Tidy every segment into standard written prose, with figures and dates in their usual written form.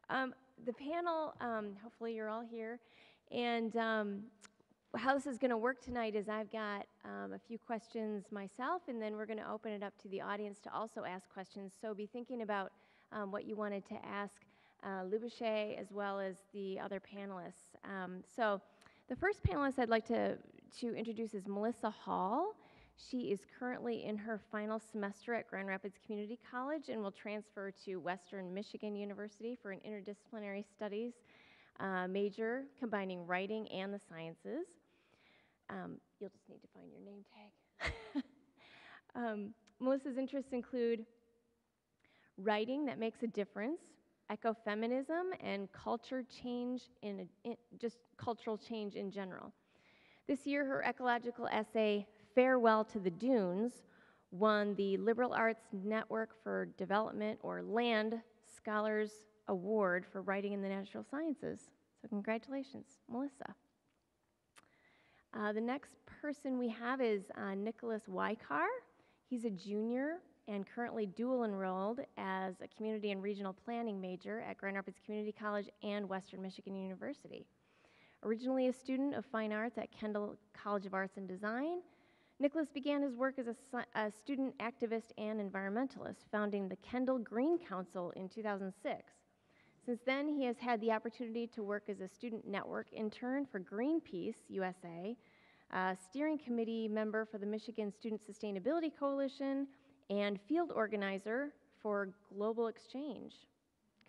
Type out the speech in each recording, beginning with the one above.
Um, the panel, hopefully you're all here, and how this is going to work tonight is I've got a few questions myself, and then we're going to open it up to the audience to also ask questions. So be thinking about what you wanted to ask Libuse as well as the other panelists. So the first panelist I'd like to introduce is Melissa Hall. She is currently in her final semester at Grand Rapids Community College and will transfer to Western Michigan University for an interdisciplinary studies major combining writing and the sciences. You'll just need to find your name tag. Melissa's interests include writing that makes a difference, ecofeminism, and culture change just cultural change in general. This year, her ecological essay, Farewell to the Dunes, won the Liberal Arts Network for Development, or LAND, Scholars Award for writing in the natural sciences. So congratulations, Melissa. The next person we have is Nicholas Wykar. He's a junior and currently dual enrolled as a community and regional planning major at Grand Rapids Community College and Western Michigan University. Originally a student of fine arts at Kendall College of Arts and Design, Nicholas began his work as a student activist and environmentalist, founding the Kendall Green Council in 2006. Since then, he has had the opportunity to work as a student network intern for Greenpeace USA, a steering committee member for the Michigan Student Sustainability Coalition, and field organizer for Global Exchange.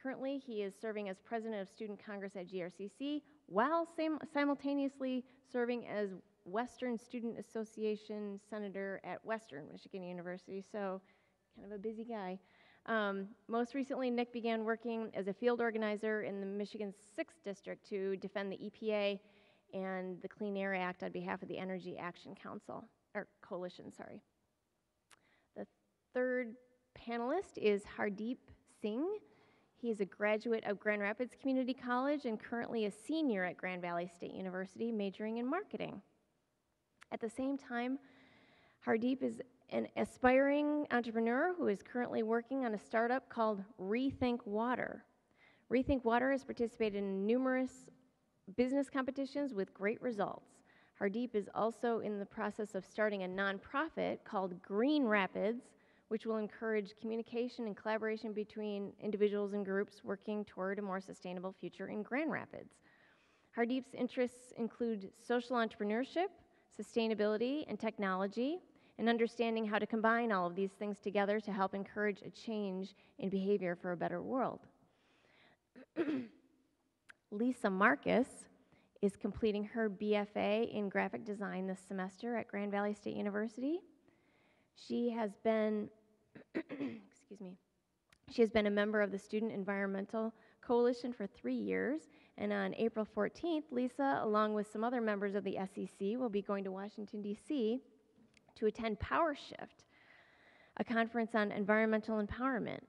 Currently, he is serving as president of Student Congress at GRCC, while simultaneously serving as Western Student Association senator at Western Michigan University, so kind of a busy guy. Most recently, Nick began working as a field organizer in the Michigan 6th District to defend the EPA and the Clean Air Act on behalf of the Energy Action Council, or Coalition, sorry. The third panelist is Hardeep Singh. He is a graduate of Grand Rapids Community College and currently a senior at Grand Valley State University, majoring in marketing. At the same time, Hardeep is an aspiring entrepreneur who is currently working on a startup called Rethink Water. Rethink Water has participated in numerous business competitions with great results. Hardeep is also in the process of starting a nonprofit called Green Rapids, which will encourage communication and collaboration between individuals and groups working toward a more sustainable future in Grand Rapids. Hardeep's interests include social entrepreneurship, sustainability, and technology, and understanding how to combine all of these things together to help encourage a change in behavior for a better world. Lisa Marcus is completing her BFA in graphic design this semester at Grand Valley State University. She has been, she has been a member of the Student Environmental Coalition for 3 years, and on April 14th, Lisa, along with some other members of the SEC, will be going to Washington, D.C. to attend Power Shift, a conference on environmental empowerment.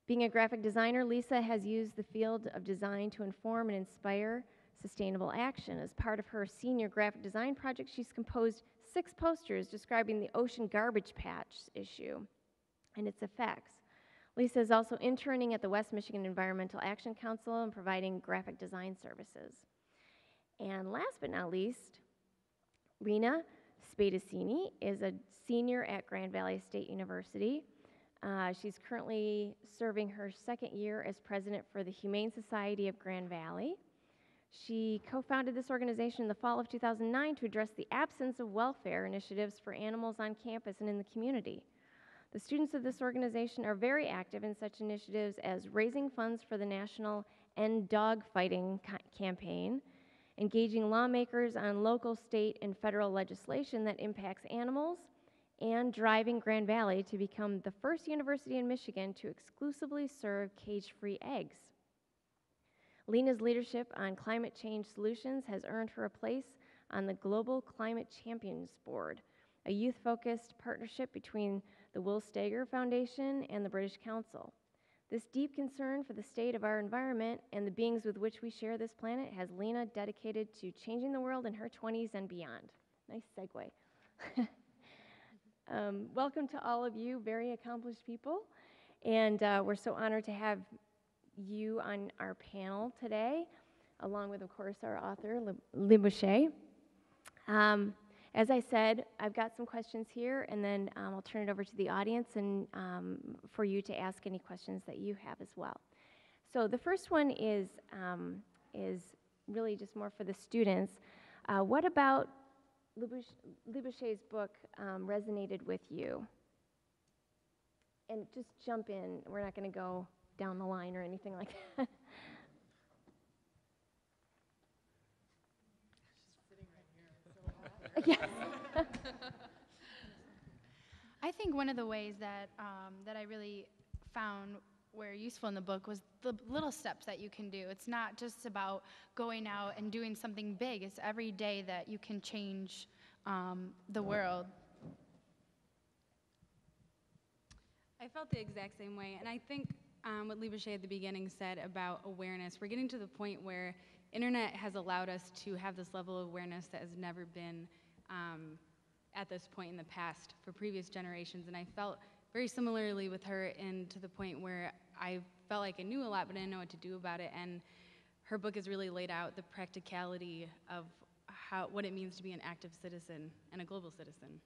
Being a graphic designer, Lisa has used the field of design to inform and inspire sustainable action. As part of her senior graphic design project, she's composed 6 posters describing the ocean garbage patch issue and its effects. Lisa is also interning at the West Michigan Environmental Action Council and providing graphic design services. And last but not least, Rena Spadacini is a senior at Grand Valley State University. She's currently serving her 2nd year as president for the Humane Society of Grand Valley. She co-founded this organization in the fall of 2009 to address the absence of welfare initiatives for animals on campus and in the community. The students of this organization are very active in such initiatives as raising funds for the National End Dog Fighting campaign, engaging lawmakers on local, state, and federal legislation that impacts animals, and driving Grand Valley to become the first university in Michigan to exclusively serve cage-free eggs. Lena's leadership on climate change solutions has earned her a place on the Global Climate Champions Board, a youth-focused partnership between the Will Stager Foundation and the British Council. This deep concern for the state of our environment and the beings with which we share this planet has Lena dedicated to changing the world in her 20s and beyond. Nice segue. Welcome to all of you, very accomplished people. And we're so honored to have you on our panel today, along with, of course, our author, Libuse. As I said, I've got some questions here, and then I'll turn it over to the audience and for you to ask any questions that you have as well. So the first one is really just more for the students. What about Libuse's book resonated with you? And just jump in. We're not going to go down the line or anything like that. Yes. I think one of the ways that that I really found were useful in the book was the little steps that you can do. It's not just about going out and doing something big. It's every day that you can change the world. I felt the exact same way, and I think what Libuse at the beginning said about awareness, we're getting to the point where internet has allowed us to have this level of awareness that has never been at this point in the past for previous generations, and I felt very similarly with her, and to the point where I felt like I knew a lot, but I didn't know what to do about it, and her book has really laid out the practicality of what it means to be an active citizen and a global citizen.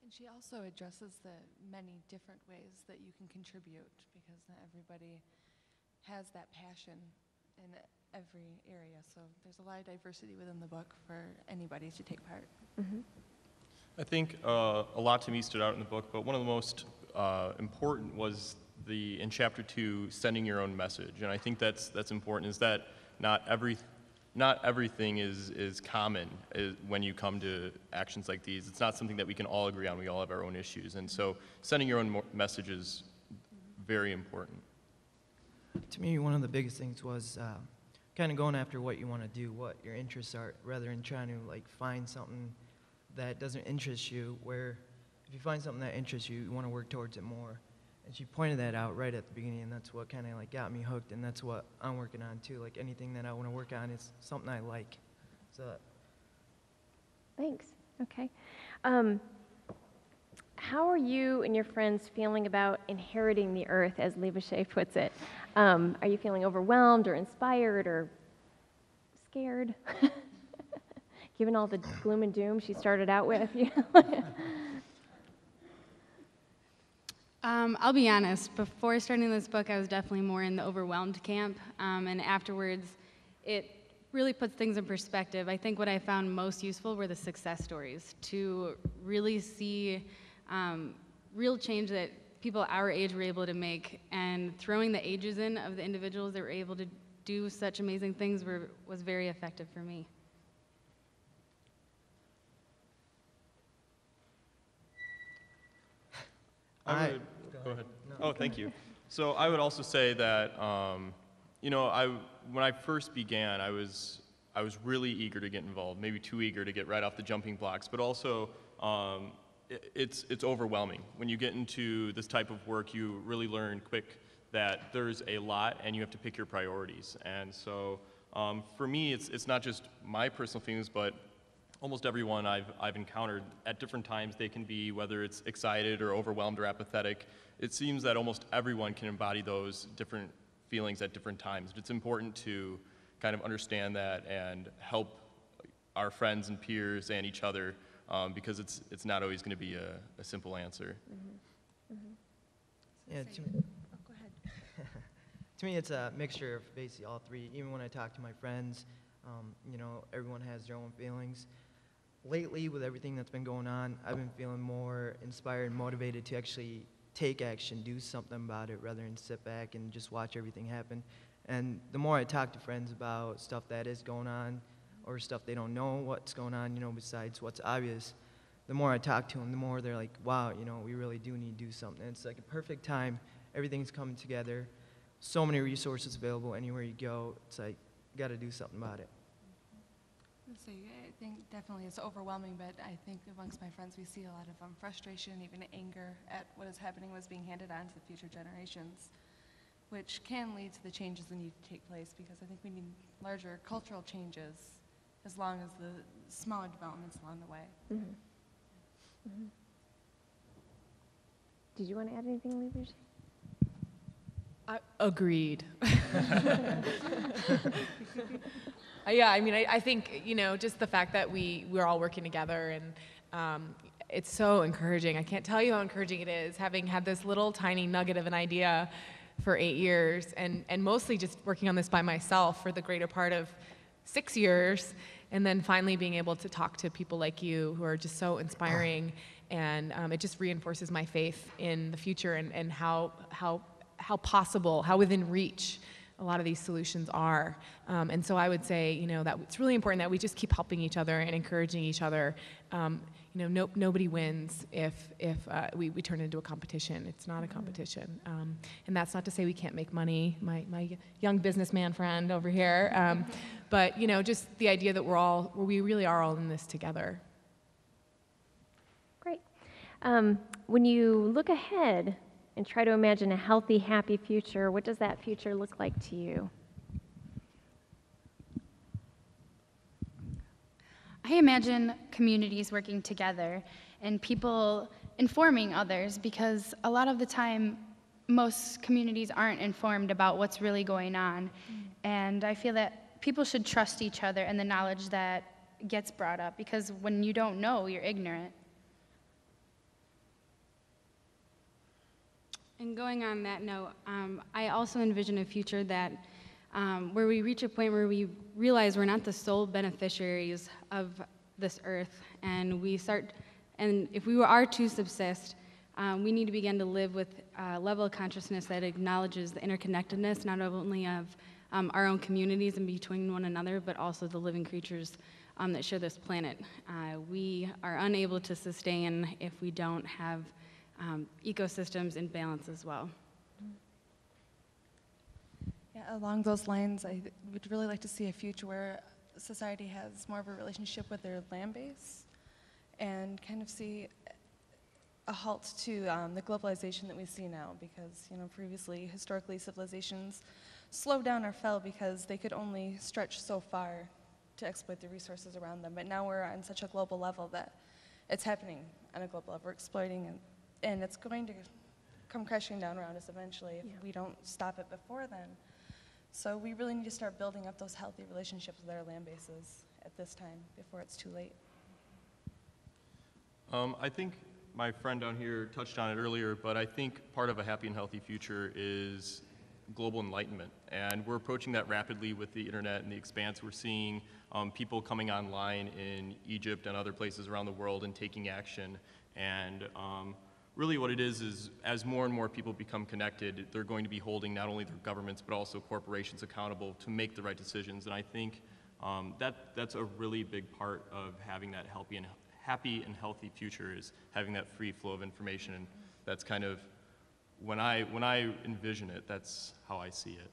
And she also addresses the many different ways that you can contribute, because not everybody has that passion in every area. So there's a lot of diversity within the book for anybody to take part. Mm-hmm. I think a lot to me stood out in the book, but one of the most important was in chapter 2, sending your own message. And I think that's important, is that not everything is common when you come to actions like these. It's not something that we can all agree on. We all have our own issues. And so sending your own message is very important. To me, one of the biggest things was kind of going after what you want to do, what your interests are, rather than trying to like find something that doesn't interest you, where if you find something that interests you, you want to work towards it more. And she pointed that out right at the beginning, and that's what kind of like got me hooked, and that's what I'm working on too. Like anything that I want to work on is something I like. So. Thanks. Okay. How are you and your friends feeling about inheriting the earth, as Libuse puts it? Are you feeling overwhelmed or inspired or scared? Given all the gloom and doom she started out with. I'll be honest, before starting this book, I was definitely more in the overwhelmed camp, and afterwards, it really puts things in perspective. I think what I found most useful were the success stories, to really see real change that people our age were able to make, and throwing the ages in of the individuals that were able to do such amazing things was very effective for me. Go ahead. Oh, thank you. So I would also say that, you know, when I first began, I was really eager to get involved, maybe too eager to get right off the jumping blocks, but also it's overwhelming. When you get into this type of work, you really learn quick that there's a lot and you have to pick your priorities. And so for me, it's not just my personal feelings, but almost everyone I've encountered at different times, they can be, whether it's excited or overwhelmed or apathetic. It seems that almost everyone can embody those different feelings at different times. It's important to kind of understand that and help our friends and peers and each other, because it's not always going to be a simple answer. Mm-hmm. Mm-hmm. Yeah, Go ahead. to me, it's a mixture of basically all three. Even when I talk to my friends, you know, everyone has their own feelings. Lately, with everything that's been going on, I've been feeling more inspired and motivated to actually take action, do something about it, rather than sit back and just watch everything happen. And the more I talk to friends about stuff that is going on, or stuff they don't know what's going on, you know, besides what's obvious, the more I talk to them, the more they're like, wow, you know, we really do need to do something. And it's like a perfect time. Everything's coming together. So many resources available anywhere you go. It's like, you got to do something about it. So I think definitely it's overwhelming, but I think amongst my friends we see a lot of frustration, even anger at what is happening, what's being handed on to the future generations, which can lead to the changes that need to take place, because I think we need larger cultural changes as long as the smaller developments along the way. Mm-hmm. Mm-hmm. Did you want to add anything, Libuse? Agreed. Yeah, I mean, I think, just the fact that we're all working together, and it's so encouraging. I can't tell you how encouraging it is, having had this little tiny nugget of an idea for 8 years, and mostly just working on this by myself for the greater part of 6 years, and then finally being able to talk to people like you who are just so inspiring, and it just reinforces my faith in the future, and how possible, how within reach a lot of these solutions are. And so I would say, that it's really important that we just keep helping each other and encouraging each other. Nobody wins if we turn into a competition. It's not a competition. And that's not to say we can't make money, my young businessman friend over here. But, just the idea that we really are all in this together. Great. When you look ahead and try to imagine a healthy, happy future, what does that future look like to you? I imagine communities working together and people informing others, because a lot of the time most communities aren't informed about what's really going on. And I feel that people should trust each other and the knowledge that gets brought up, because when you don't know, you're ignorant. And going on that note, I also envision a future that where we reach a point where we realize we're not the sole beneficiaries of this earth, and if we are to subsist, we need to begin to live with a level of consciousness that acknowledges the interconnectedness not only of our own communities and between one another, but also the living creatures that share this planet. We are unable to sustain if we don't have ecosystems in balance as well. Yeah, along those lines, I would really like to see a future where society has more of a relationship with their land base, and kind of see a halt to the globalization that we see now, because previously, historically, civilizations slowed down or fell because they could only stretch so far to exploit the resources around them. But now we're on such a global level that it's happening on a global level. We're exploiting it, and it's going to come crashing down around us eventually if we don't stop it before then. So we really need to start building up those healthy relationships with our land bases at this time before it's too late. I think my friend down here touched on it earlier, but I think part of a happy and healthy future is global enlightenment. And we're approaching that rapidly with the internet and the expanse. We're seeing people coming online in Egypt and other places around the world and taking action. And really what it is as more and more people become connected, they're going to be holding not only their governments but also corporations accountable to make the right decisions. And I think that's a really big part of having that happy and healthy future, is having that free flow of information. And that's kind of, when I envision it, that's how I see it.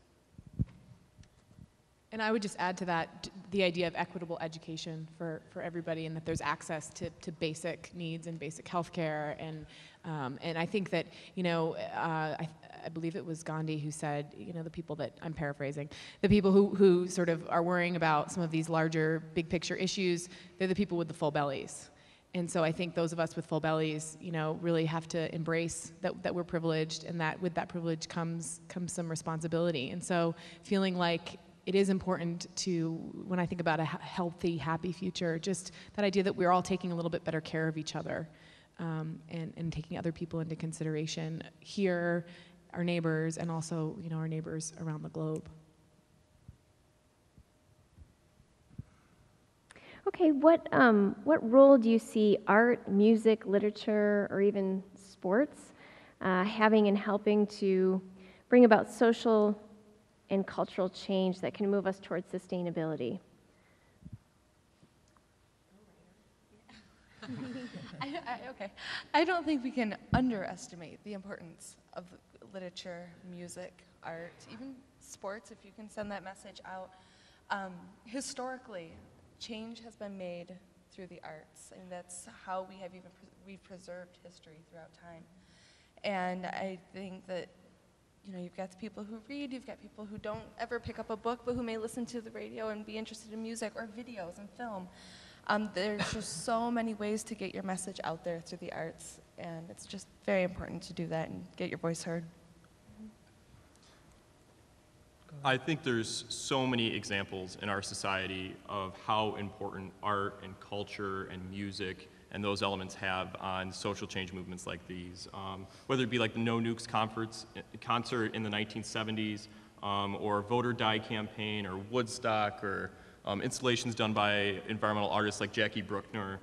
And I would just add to that the idea of equitable education for everybody, and that there's access to basic needs and basic health care. And I think that, I believe it was Gandhi who said, the people that, I'm paraphrasing, the people who sort of are worrying about some of these larger big picture issues, they're the people with the full bellies. And so I think those of us with full bellies, really have to embrace that we're privileged, and that with that privilege comes some responsibility. And so feeling like it is important to, when I think about a healthy, happy future, just that idea that we're all taking a little bit better care of each other, and taking other people into consideration here, our neighbors, and also, our neighbors around the globe. Okay, what role do you see art, music, literature, or even sports having in helping to bring about social and cultural change that can move us towards sustainability? Okay. I don't think we can underestimate the importance of literature, music, art, even sports, if you can send that message out. Historically, change has been made through the arts, and that's how we've preserved history throughout time. And I think that, you've got the people who read, you've got people who don't ever pick up a book, but who may listen to the radio and be interested in music or videos and film. There's just so many ways to get your message out there through the arts, and it's just very important to do that and get your voice heard. I think there's so many examples in our society of how important art and culture and music and those elements have on social change movements like these. Whether it be like the No Nukes concert in the 1970s, or Vote or Die campaign, or Woodstock, or installations done by environmental artists like Jackie Bruckner.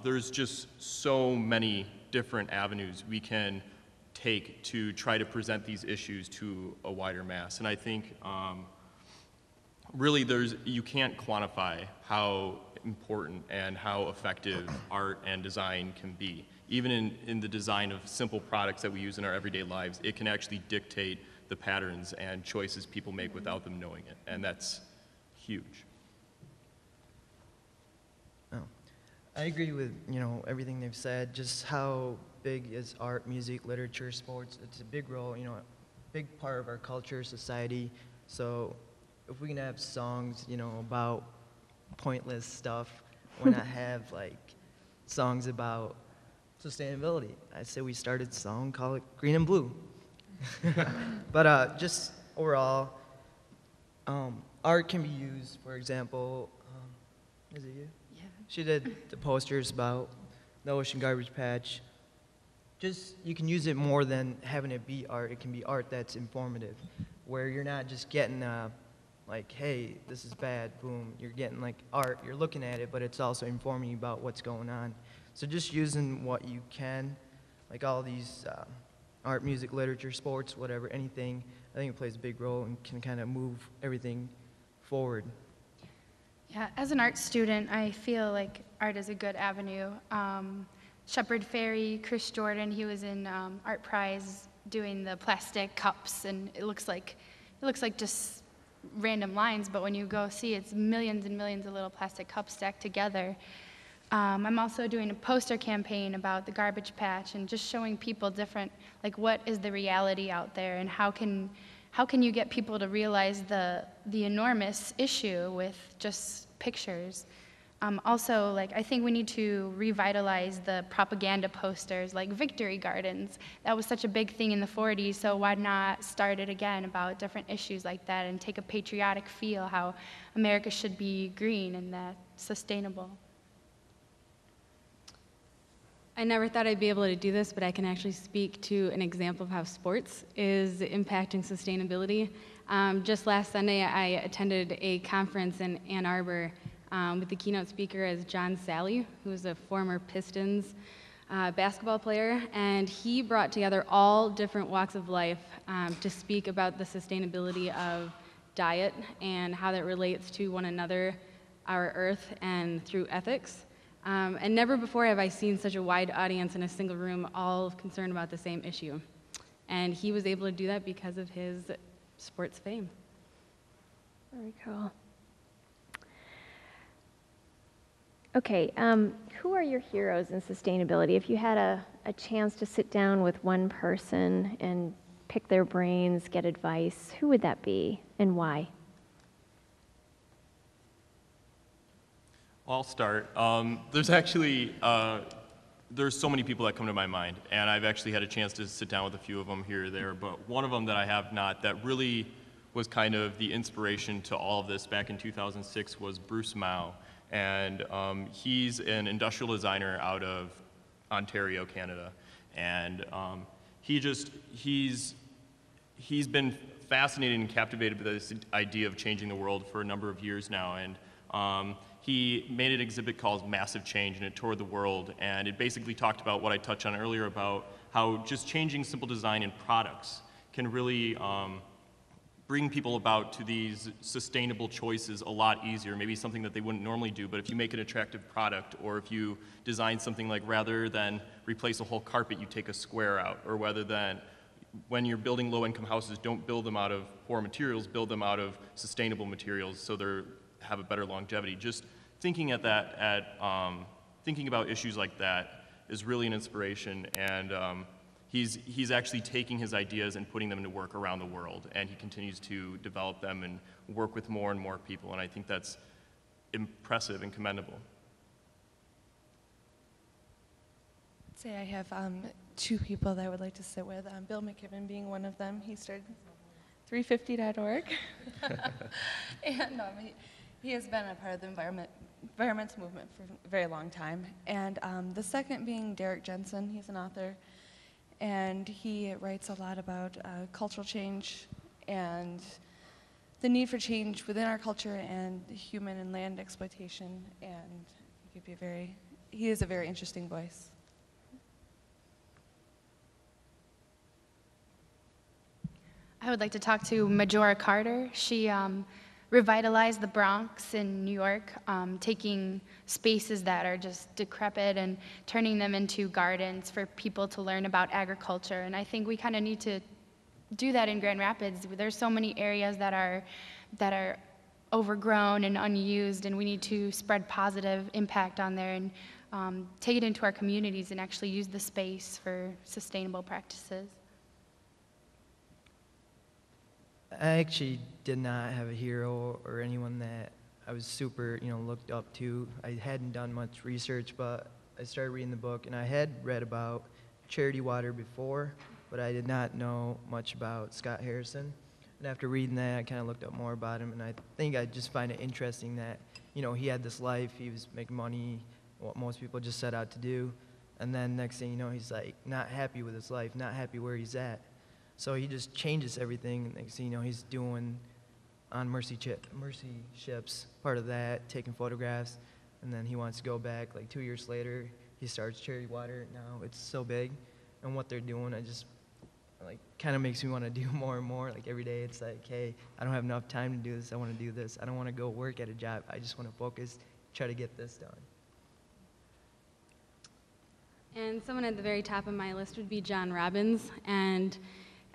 There's just so many different avenues we can take to try to present these issues to a wider mass. And I think really you can't quantify how important and how effective art and design can be. Even in the design of simple products that we use in our everyday lives, it can actually dictate the patterns and choices people make without them knowing it, and that's huge. Oh. I agree with, everything they've said, just how big is art, music, literature, sports. It's a big role, a big part of our culture, society. So if we can have songs, about pointless stuff, why not have like songs about sustainability? I say we started a song, call it Green and Blue. But just overall, art can be used, for example, is it you? Yeah. She did the posters about the ocean garbage patch. Just, you can use it more than having it be art. It can be art that's informative, where you're not just getting like, hey, this is bad, boom. You're getting like art, you're looking at it, but it's also informing you about what's going on. So just using what you can, like all these art, music, literature, sports, whatever, anything, I think it plays a big role and can kind of move everything forward. Yeah, as an art student, I feel like art is a good avenue. Shepard Fairey, Chris Jordan, he was in Art Prize doing the plastic cups, and it looks like just random lines, but when you go see, it's millions and millions of little plastic cups stacked together. I'm also doing a poster campaign about the garbage patch and just showing people different, like what is the reality out there, and how can you get people to realize the enormous issue with just pictures. Also, like, I think we need to revitalize the propaganda posters, like victory gardens. That was such a big thing in the 40s, so why not start it again about different issues like that and take a patriotic feel, how America should be green and that sustainable. I never thought I'd be able to do this, but I can actually speak to an example of how sports is impacting sustainability. Just last Sunday, I attended a conference in Ann Arbor with the keynote speaker as John Sally, who is a former Pistons basketball player, and he brought together all different walks of life to speak about the sustainability of diet and how that relates to one another, our earth, and through ethics. And never before have I seen such a wide audience in a single room all concerned about the same issue. And he was able to do that because of his sports fame. Very cool. Okay, who are your heroes in sustainability? If you had a chance to sit down with one person and pick their brains, get advice, who would that be and why? I'll start. There's actually, there's so many people that come to my mind, and I've actually had a chance to sit down with a few of them here or there, but one of them that I have not that really was kind of the inspiration to all of this back in 2006 was Bruce Mao. And he's an industrial designer out of Ontario, Canada. And he's been fascinated and captivated by this idea of changing the world for a number of years now. And he made an exhibit called Massive Change, and it toured the world. And it basically talked about what I touched on earlier about how just changing simple design in products can really bring people about to these sustainable choices a lot easier, maybe something that they wouldn't normally do, but if you make an attractive product, or if you design something like rather than replace a whole carpet, you take a square out, or rather than when you're building low-income houses, don't build them out of poor materials, build them out of sustainable materials so they have a better longevity. Just thinking thinking about issues like that is really an inspiration, and he's actually taking his ideas and putting them into work around the world, and he continues to develop them and work with more and more people, and I think that's impressive and commendable. Say I have two people that I would like to sit with, Bill McKibben being one of them. He started 350.org. And he has been a part of the environmental movement for a very long time. And the second being Derek Jensen. He's an author, and he writes a lot about cultural change and the need for change within our culture and human and land exploitation. And he is a very interesting voice. I would like to talk to Majora Carter. She revitalized the Bronx in New York, taking spaces that are just decrepit and turning them into gardens for people to learn about agriculture. And I think we kind of need to do that in Grand Rapids. There's so many areas that are overgrown and unused, and we need to spread positive impact on there and take it into our communities and actually use the space for sustainable practices. I actually did not have a hero or anyone that I was super, looked up to. I hadn't done much research, but I started reading the book, and I had read about Charity Water before, but I did not know much about Scott Harrison. And after reading that, I kind of looked up more about him, and I think I just find it interesting that, he had this life, he was making money, what most people just set out to do, and then next thing you know, he's like not happy with his life, not happy where he's at. So he just changes everything, and next thing you know, he's doing on mercy ships, part of that, taking photographs, and then he wants to go back. Like 2 years later, he starts Charity Water. Now it's so big, and what they're doing, kind of makes me want to do more and more. Like every day, it's like, hey, I don't have enough time to do this. I want to do this. I don't want to go work at a job. I just want to focus, try to get this done. And someone at the very top of my list would be John Robbins. And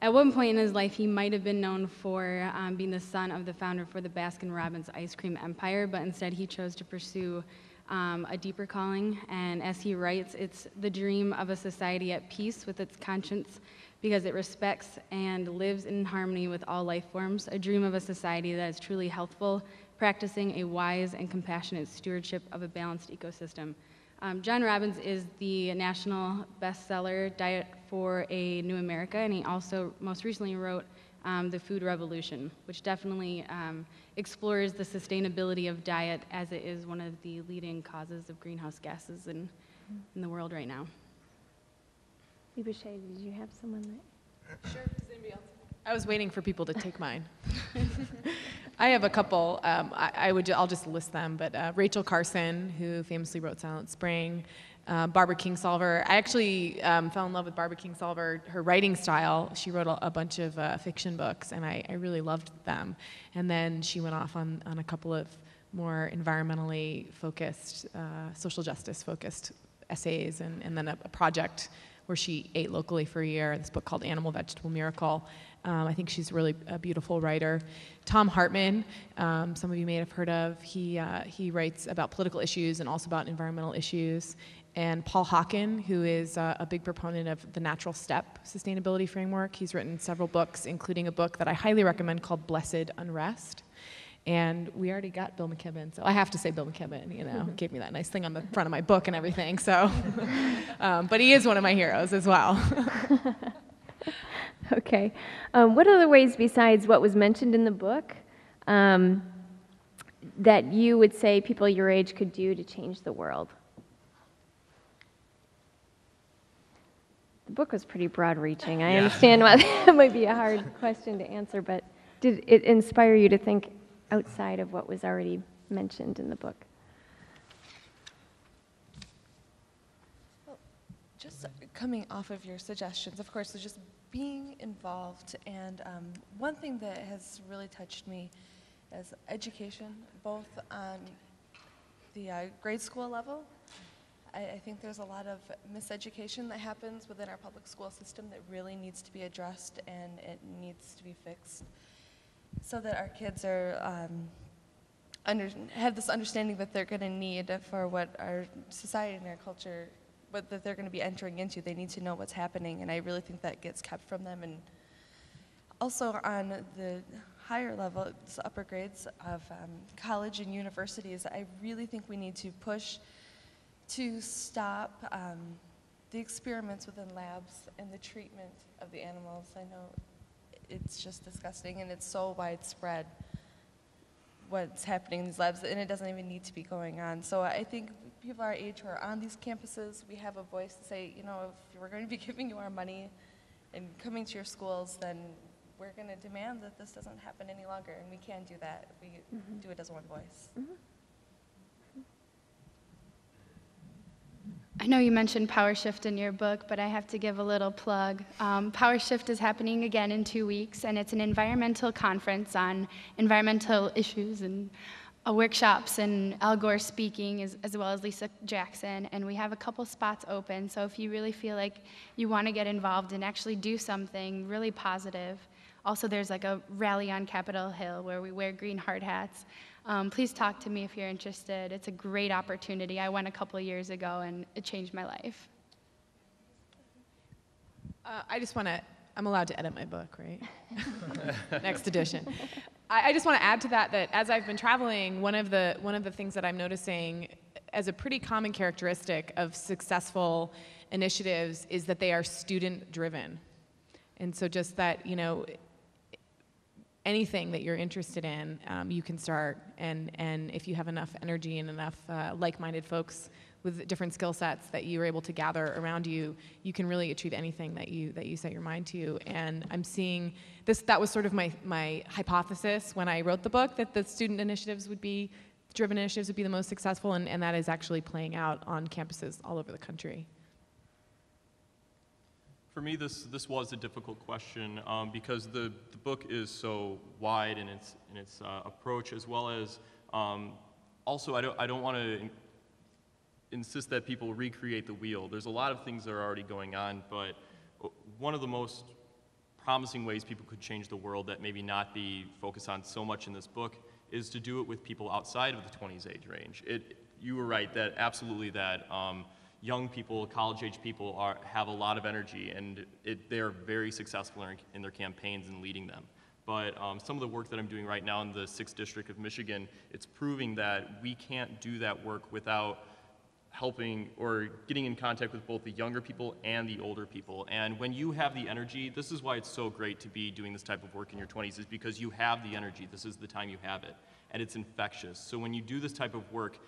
at one point in his life, he might have been known for being the son of the founder for the Baskin-Robbins ice cream empire, but instead he chose to pursue a deeper calling. And as he writes, it's the dream of a society at peace with its conscience because it respects and lives in harmony with all life forms, a dream of a society that is truly healthful, practicing a wise and compassionate stewardship of a balanced ecosystem. John Robbins is the national bestseller, Diet for a New America, and he also most recently wrote The Food Revolution, which definitely explores the sustainability of diet as it is one of the leading causes of greenhouse gases in the world right now. Libuse, did you have someone that? Sure. Does anybody else? I was waiting for people to take mine. I have a couple. I'll just list them. But Rachel Carson, who famously wrote Silent Spring, Barbara Kingsolver. I actually fell in love with Barbara Kingsolver. Her writing style. She wrote a bunch of fiction books, and I really loved them. And then she went off on a couple of more environmentally focused, social justice focused essays, and then a project where she ate locally for a year. This book called Animal Vegetable Miracle. I think she's really a beautiful writer. Tom Hartman, some of you may have heard of. He writes about political issues and also about environmental issues. And Paul Hawken, who is a big proponent of the Natural Step sustainability framework. He's written several books, including a book that I highly recommend called Blessed Unrest. And we already got Bill McKibben, so I have to say Bill McKibben, gave me that nice thing on the front of my book and everything, so. But he is one of my heroes as well. Okay. What other ways besides what was mentioned in the book that you would say people your age could do to change the world? The book was pretty broad-reaching. I understand why that might be a hard question to answer, but did it inspire you to think outside of what was already mentioned in the book? Well, just coming off of your suggestions, of course, is just being involved. And one thing that has really touched me is education, both on the grade school level. I think there's a lot of miseducation that happens within our public school system that really needs to be addressed, and it needs to be fixed so that our kids are have this understanding that they're going to need for what our society and our culture, what that they're going to be entering into. They need to know what's happening, and I really think that gets kept from them. And also on the higher levels, upper grades of college and universities, I really think we need to push to stop the experiments within labs and the treatment of the animals. I know it's just disgusting, and it's so widespread what's happening in these labs, and it doesn't even need to be going on. So I think people our age who are on these campuses, we have a voice to say, you know, if we're going to be giving you our money and coming to your schools, then we're going to demand that this doesn't happen any longer, and we can do that if we do it as one voice. I know you mentioned Power Shift in your book, but I have to give a little plug. Power Shift is happening again in 2 weeks, and it's an environmental conference on environmental issues and workshops, and Al Gore speaking, as well as Lisa Jackson, and we have a couple spots open, so if you really feel like you want to get involved and actually do something really positive. Also, there's like a rally on Capitol Hill where we wear green hard hats. Please talk to me if you're interested. It's a great opportunity. I went a couple of years ago, and it changed my life. I just want to, I'm allowed to edit my book, right? Next edition. I just want to add to that as I've been traveling, one of the things that I'm noticing as a pretty common characteristic of successful initiatives is that they are student-driven. And so just that, you know, anything that you're interested in, you can start. And if you have enough energy and enough like-minded folks with different skill sets that you are able to gather around you, you can really achieve anything that you set your mind to. And I'm seeing this, that was sort of my hypothesis when I wrote the book, that the student initiatives would be, driven initiatives would be the most successful, and that is actually playing out on campuses all over the country. For me, this was a difficult question because the book is so wide in its approach, as well as also I don't want to insist that people recreate the wheel. There's a lot of things that are already going on, but one of the most promising ways people could change the world that maybe not be focused on so much in this book is to do it with people outside of the 20s age range. You were right that absolutely that. Young people, college-age people have a lot of energy, and they're very successful in their campaigns and leading them. But some of the work that I'm doing right now in the 6th District of Michigan, it's proving that we can't do that work without helping or getting in contact with both the younger people and the older people. And when you have the energy, this is why it's so great to be doing this type of work in your 20s, is because you have the energy. This is the time you have it, and it's infectious. So when you do this type of work,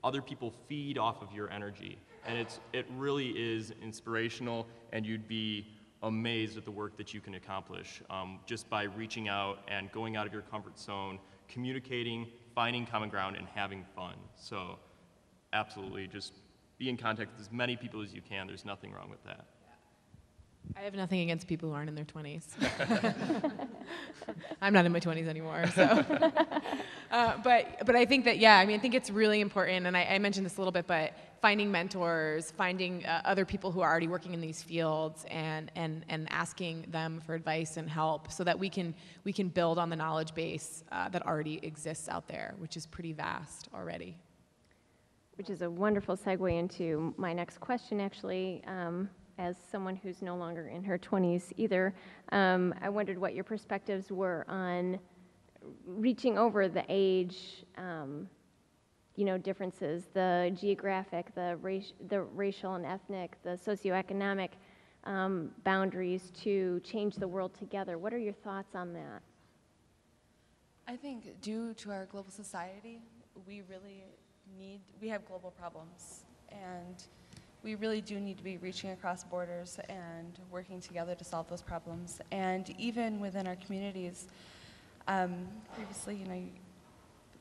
other people feed off of your energy. And it really is inspirational, and you'd be amazed at the work that you can accomplish just by reaching out and going out of your comfort zone, communicating, finding common ground, and having fun. So absolutely, just be in contact with as many people as you can. There's nothing wrong with that. I have nothing against people who aren't in their 20s. I'm not in my 20s anymore, so. But I think that, yeah, I mean, I think it's really important, and I mentioned this a little bit, but finding mentors, finding other people who are already working in these fields, and asking them for advice and help so that we can build on the knowledge base that already exists out there, which is pretty vast already. Which is a wonderful segue into my next question, actually. As someone who's no longer in her 20s either, I wondered what your perspectives were on reaching over the age, differences, the geographic, the racial and ethnic, the socioeconomic boundaries to change the world together. What are your thoughts on that? I think due to our global society, we have global problems, and we really do need to be reaching across borders and working together to solve those problems. And even within our communities, previously,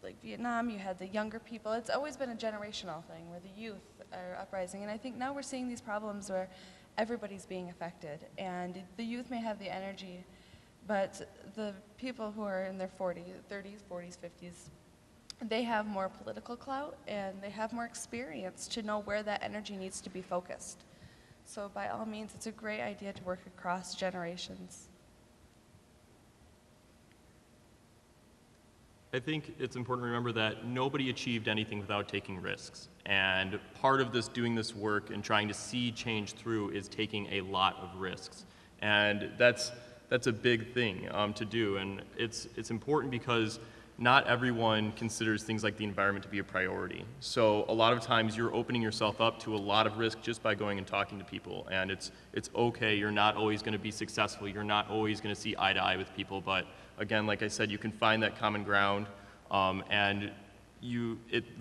like Vietnam, you had the younger people. It's always been a generational thing where the youth are uprising. And I think now we're seeing these problems where everybody's being affected. And the youth may have the energy, but the people who are in their 30s, 40s, 50s, they have more political clout, and they have more experience to know where that energy needs to be focused. So by all means, it's a great idea to work across generations. I think it's important to remember that nobody achieved anything without taking risks. And part of doing this work and trying to see change through is taking a lot of risks. And that's a big thing to do. And it's important because not everyone considers things like the environment to be a priority. So a lot of times you're opening yourself up to a lot of risk just by going and talking to people. And it's okay, you're not always gonna be successful, you're not always gonna see eye to eye with people, but again, like I said, you can find that common ground, and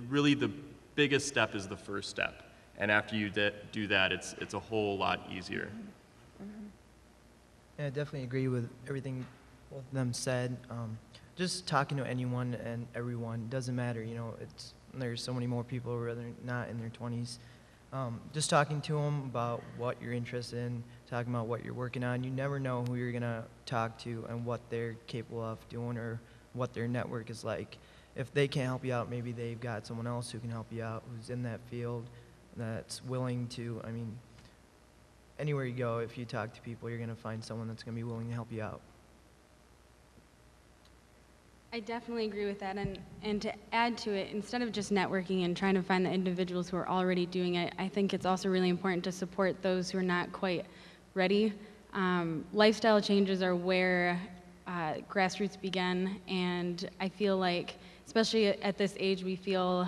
really the biggest step is the first step. And after you do that, it's a whole lot easier. Yeah, I definitely agree with everything both of them said. Just talking to anyone and everyone, doesn't matter, you know, there's so many more people who are not in their 20s. Just talking to them about what you're interested in, talking about what you're working on. You never know who you're gonna talk to and what they're capable of doing or what their network is like. If they can't help you out, maybe they've got someone else who can help you out, who's in that field, that's willing to, I mean, anywhere you go, if you talk to people, you're gonna find someone that's gonna be willing to help you out. I definitely agree with that, and to add to it, instead of just networking and trying to find the individuals who are already doing it, I think it's also really important to support those who are not quite ready. Lifestyle changes are where grassroots begin, and I feel like, especially at this age, we feel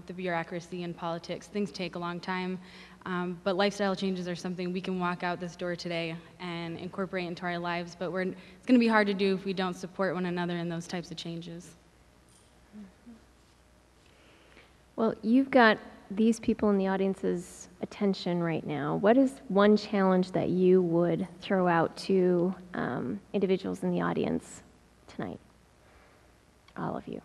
the bureaucracy in politics. Things take a long time, but lifestyle changes are something we can walk out this door today and incorporate into our lives, but it's going to be hard to do if we don't support one another in those types of changes. Well, you've got these people in the audience's attention right now. What is one challenge that you would throw out to individuals in the audience tonight? All of you.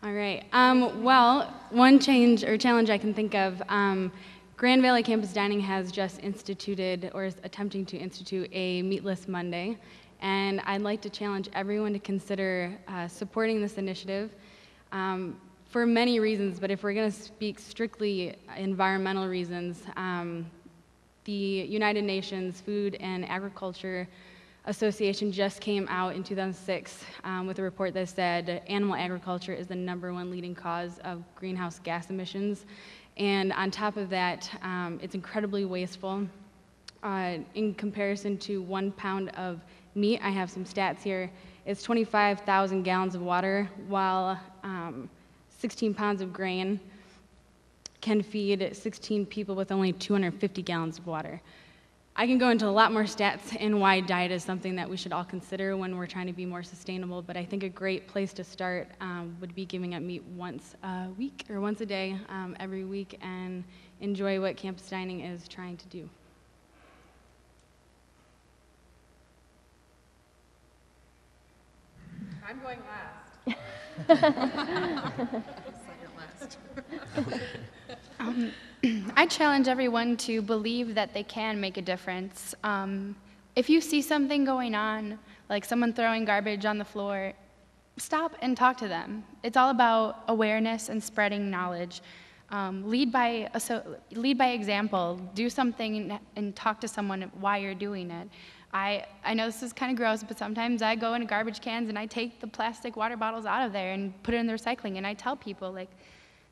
All right. Well, one change or challenge I can think of, Grand Valley Campus Dining has just instituted or is attempting to institute a Meatless Monday. And I'd like to challenge everyone to consider supporting this initiative for many reasons. But if we're going to speak strictly environmental reasons, the United Nations Food and Agriculture Association just came out in 2006 with a report that said animal agriculture is the #1 leading cause of greenhouse gas emissions. And on top of that, it's incredibly wasteful. In comparison to 1 pound of meat, I have some stats here, it's 25,000 gallons of water, while 16 pounds of grain can feed 16 people with only 250 gallons of water. I can go into a lot more stats and why diet is something that we should all consider when we're trying to be more sustainable, but I think a great place to start would be giving up meat once a week or once a day every week and enjoy what campus dining is trying to do. I'm going last. Second last. I challenge everyone to believe that they can make a difference. If you see something going on, like someone throwing garbage on the floor, stop and talk to them. It's all about awareness and spreading knowledge. Lead by example. Do something and talk to someone why you're doing it. I know this is kind of gross, but sometimes I go into garbage cans and I take the plastic water bottles out of there and put it in the recycling, and I tell people, like,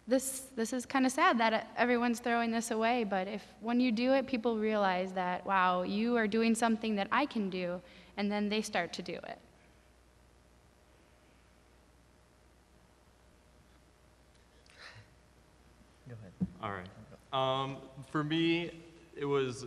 this is kind of sad that everyone's throwing this away, but when you do it, people realize that, wow, you are doing something that I can do, and then they start to do it. Go ahead. All right. For me, it was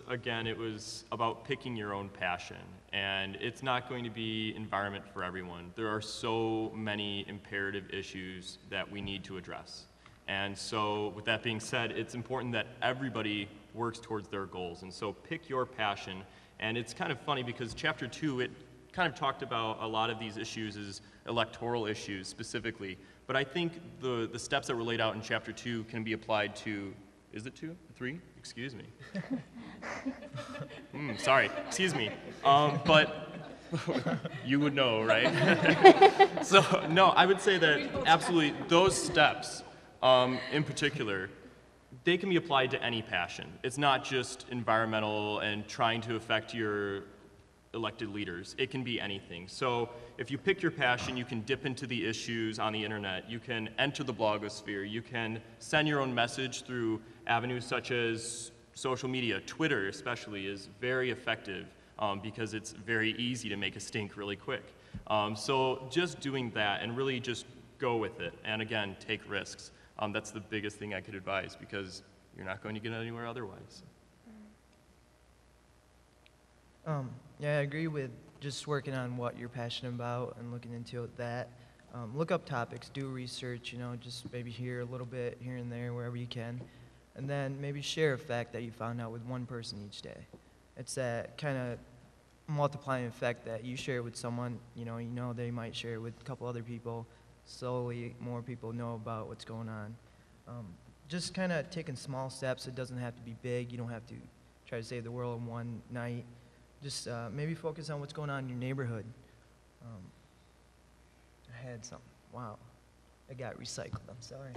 about picking your own passion, and it's not going to be environment for everyone. There are so many imperative issues that we need to address. And so with that being said, it's important that everybody works towards their goals. And so pick your passion. And it's kind of funny because chapter 2, it kind of talked about a lot of these issues as electoral issues specifically. But I think the steps that were laid out in chapter 2 can be applied to, is it 2? 3? Excuse me. Sorry, excuse me. But you would know, right? So no, I would say that absolutely those steps, in particular, they can be applied to any passion. It's not just environmental and trying to affect your elected leaders. It can be anything. So if you pick your passion, you can dip into the issues on the internet. You can enter the blogosphere. You can send your own message through avenues such as social media. Twitter especially is very effective because it's very easy to make a stink really quick. So just doing that and really just go with it, and again, take risks. That's the biggest thing I could advise, because you're not going to get anywhere otherwise. Yeah, I agree with just working on what you're passionate about and looking into that. Look up topics, do research, you know, just maybe hear a little bit here and there wherever you can. And then maybe share a fact that you found out with one person each day. It's that kind of multiplying effect that you share with someone, you know they might share it with a couple other people. Slowly, more people know about what's going on. Just kind of taking small steps. It doesn't have to be big. You don't have to try to save the world in one night. Just maybe focus on what's going on in your neighborhood. I had something. Wow. It got recycled. I'm sorry.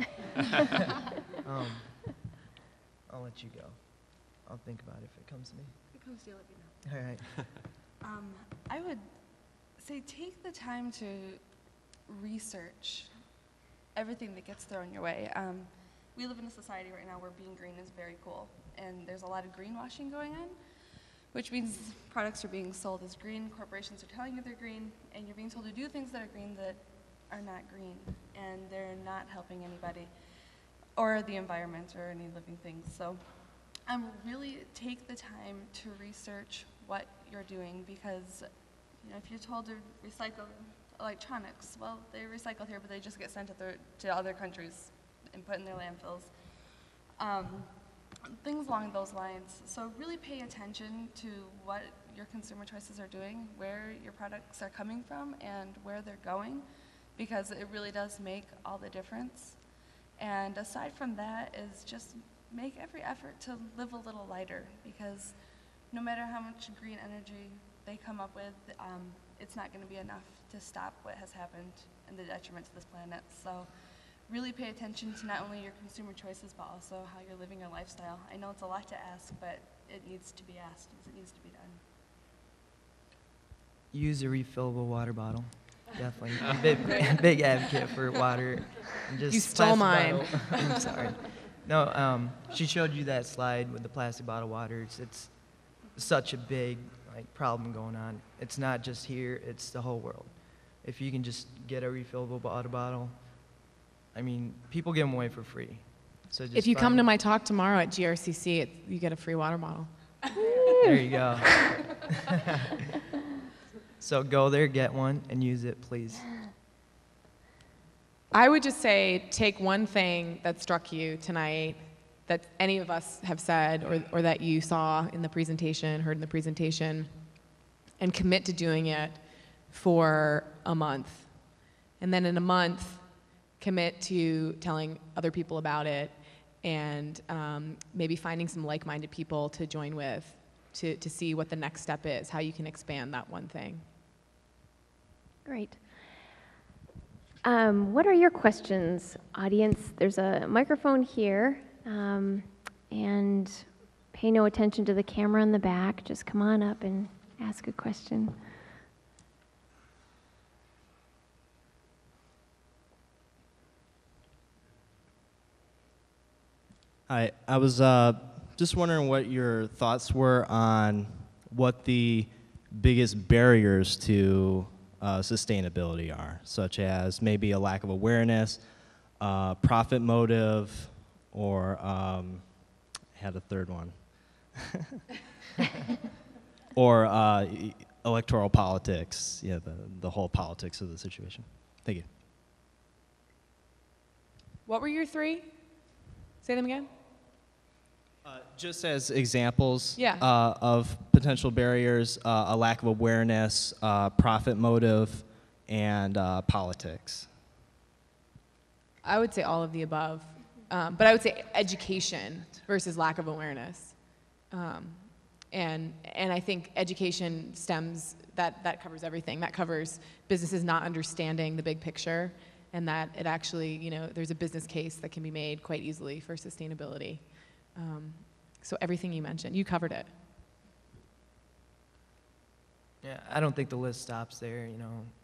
I'll let you go. I'll think about it if it comes to me. If it comes to you, let me know. All right. I would say take the time to research everything that gets thrown your way. We live in a society right now where being green is very cool, and there's a lot of greenwashing going on, which means products are being sold as green, corporations are telling you they're green, and you're being told to do things that are green that are not green, and they're not helping anybody or the environment or any living things. So really take the time to research what you're doing, because if you're told to recycle electronics, well, they're recycled here, but they just get sent to other countries and put in their landfills. Things along those lines. So really pay attention to what your consumer choices are doing, where your products are coming from, and where they're going, because it really does make all the difference. And aside from that is just make every effort to live a little lighter, because no matter how much green energy they come up with, it's not going to be enough to stop what has happened and the detriment to this planet. So really pay attention to not only your consumer choices, but also how you're living your lifestyle. I know it's a lot to ask, but it needs to be asked because it needs to be done. Use a refillable water bottle. Definitely. Big advocate for water. And just You stole mine. I'm sorry. No, she showed you that slide with the plastic bottle water. It's such a big problem going on. It's not just here, it's the whole world. If you can just get a refillable water bottle, I mean, people give them away for free. So just If you come to my talk tomorrow at GRCC, you get a free water bottle. There you go. So go there, get one, and use it, please. I would just say take one thing that struck you tonight that any of us have said or that you saw in the presentation, heard in the presentation, and commit to doing it for a month. And then in a month, commit to telling other people about it and maybe finding some like-minded people to join with to see what the next step is, how you can expand that one thing. Great. What are your questions, audience? There's a microphone here, and pay no attention to the camera in the back. Just come on up and ask a question. Hi, I was just wondering what your thoughts were on what the biggest barriers to sustainability are, such as maybe a lack of awareness, profit motive, or I had a third one, or electoral politics, yeah, the whole politics of the situation. Thank you. What were your three? Say them again. Just as examples Yeah. Of potential barriers, a lack of awareness, profit motive, and politics. I would say all of the above, but I would say education versus lack of awareness. And I think education stems, that covers everything. That covers businesses not understanding the big picture, and that it actually, there's a business case that can be made quite easily for sustainability. So everything you mentioned, you covered it. Yeah, I don't think the list stops there.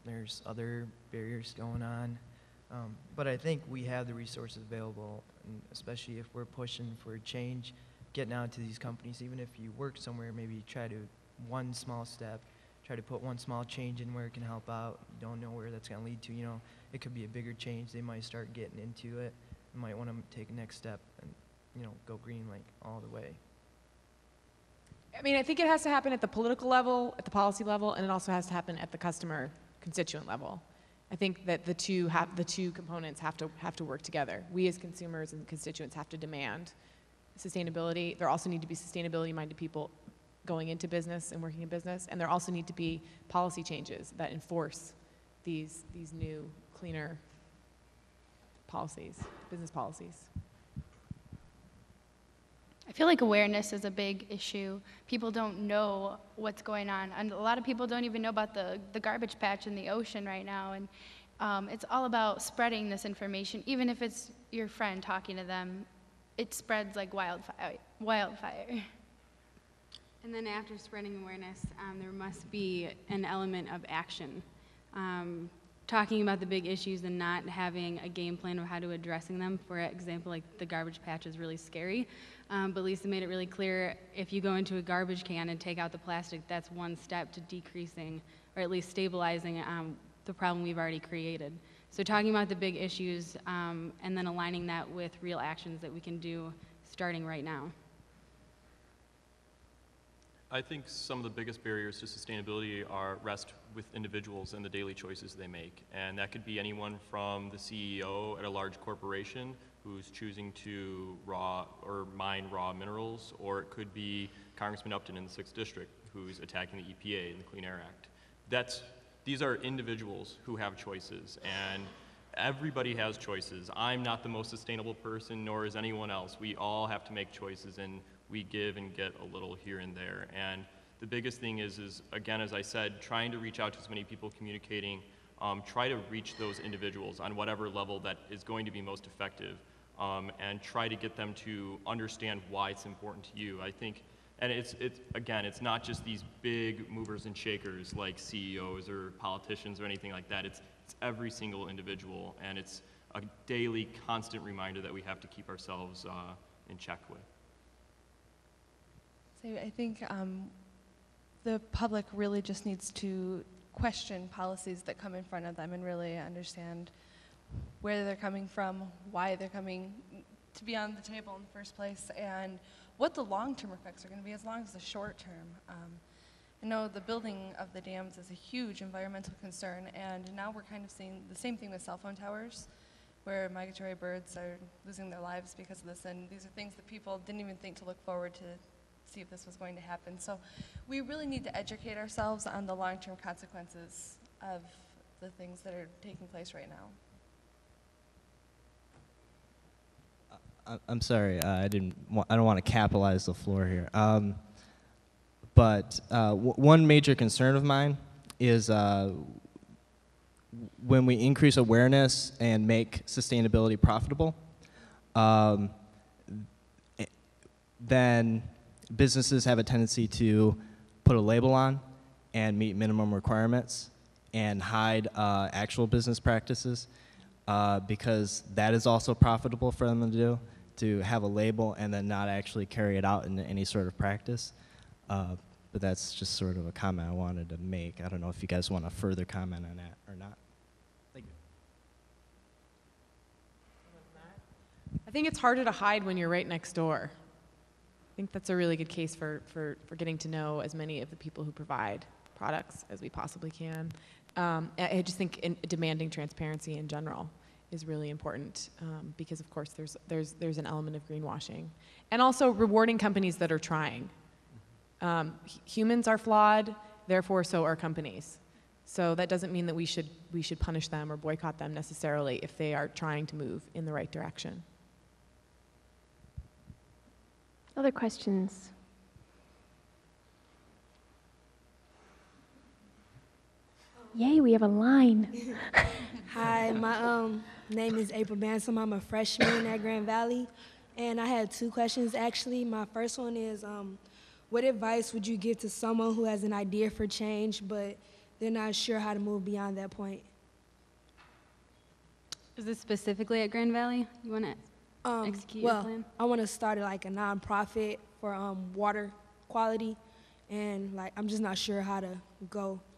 There's other barriers going on. But I think we have the resources available, and especially if we're pushing for change, getting out to these companies, even if you work somewhere, maybe try to one small step, try to put one small change in where it can help out. You don't know where that's going to lead to. You know, it could be a bigger change. They might start getting into it. They might want to take a next step and, you know, go green like all the way. I mean, I think it has to happen at the political level, at the policy level, and it also has to happen at the customer constituent level. I think that the two components have to work together. We as consumers and constituents have to demand sustainability. There also need to be sustainability-minded people going into business and working in business, and there also need to be policy changes that enforce these new, cleaner policies, business policies. I feel like awareness is a big issue. People don't know what's going on. And a lot of people don't even know about the garbage patch in the ocean right now. And it's all about spreading this information. Even if it's your friend talking to them, it spreads like wildfire. And then after spreading awareness, there must be an element of action. Talking about the big issues and not having a game plan of how to addressing them. For example, like the garbage patch is really scary, but Lisa made it really clear if you go into a garbage can and take out the plastic, that's one step to decreasing or at least stabilizing the problem we've already created. So talking about the big issues and then aligning that with real actions that we can do starting right now. I think some of the biggest barriers to sustainability rest with individuals and the daily choices they make. And that could be anyone from the CEO at a large corporation who's choosing to mine raw minerals, or it could be Congressman Upton in the 6th District who's attacking the EPA and the Clean Air Act. These are individuals who have choices, and everybody has choices. I'm not the most sustainable person, nor is anyone else. We all have to make choices, and we give and get a little here and there. And the biggest thing is again, as I said, trying to reach out to as many people, communicating, try to reach those individuals on whatever level that is going to be most effective, and try to get them to understand why it's important to you. I think, and it's not just these big movers and shakers like CEOs or politicians or anything like that. It's every single individual, and it's a daily, constant reminder that we have to keep ourselves in check with. So I think the public really just needs to question policies that come in front of them and really understand where they're coming from, why they're coming to be on the table in the first place, and what the long-term effects are going to be as long as the short-term. I know the building of the dams is a huge environmental concern, and now we're kind of seeing the same thing with cell phone towers, where migratory birds are losing their lives because of this, and these are things that people didn't even think to look forward to see if this was going to happen. So we really need to educate ourselves on the long-term consequences of the things that are taking place right now. I'm sorry, I don't want to capitalize the floor here. But one major concern of mine is when we increase awareness and make sustainability profitable, then businesses have a tendency to put a label on and meet minimum requirements and hide actual business practices because that is also profitable for them to do, to have a label and then not actually carry it out in any sort of practice. But that's just sort of a comment I wanted to make. I don't know if you guys want to further comment on that or not. Thank you. I think it's harder to hide when you're right next door. I think that's a really good case for getting to know as many of the people who provide products as we possibly can. I just think demanding transparency in general is really important because, of course, there's an element of greenwashing. And also rewarding companies that are trying. Humans are flawed, therefore so are companies. So that doesn't mean that we should punish them or boycott them necessarily if they are trying to move in the right direction. Other questions? Yay, we have a line. Hi, my name is April Bansom. I'm a freshman at Grand Valley, and I had two questions actually. My first one is, what advice would you give to someone who has an idea for change, but they're not sure how to move beyond that point? Is this specifically at Grand Valley? You want to execute your plan? I want to start like a nonprofit for water quality, and like I'm just not sure how to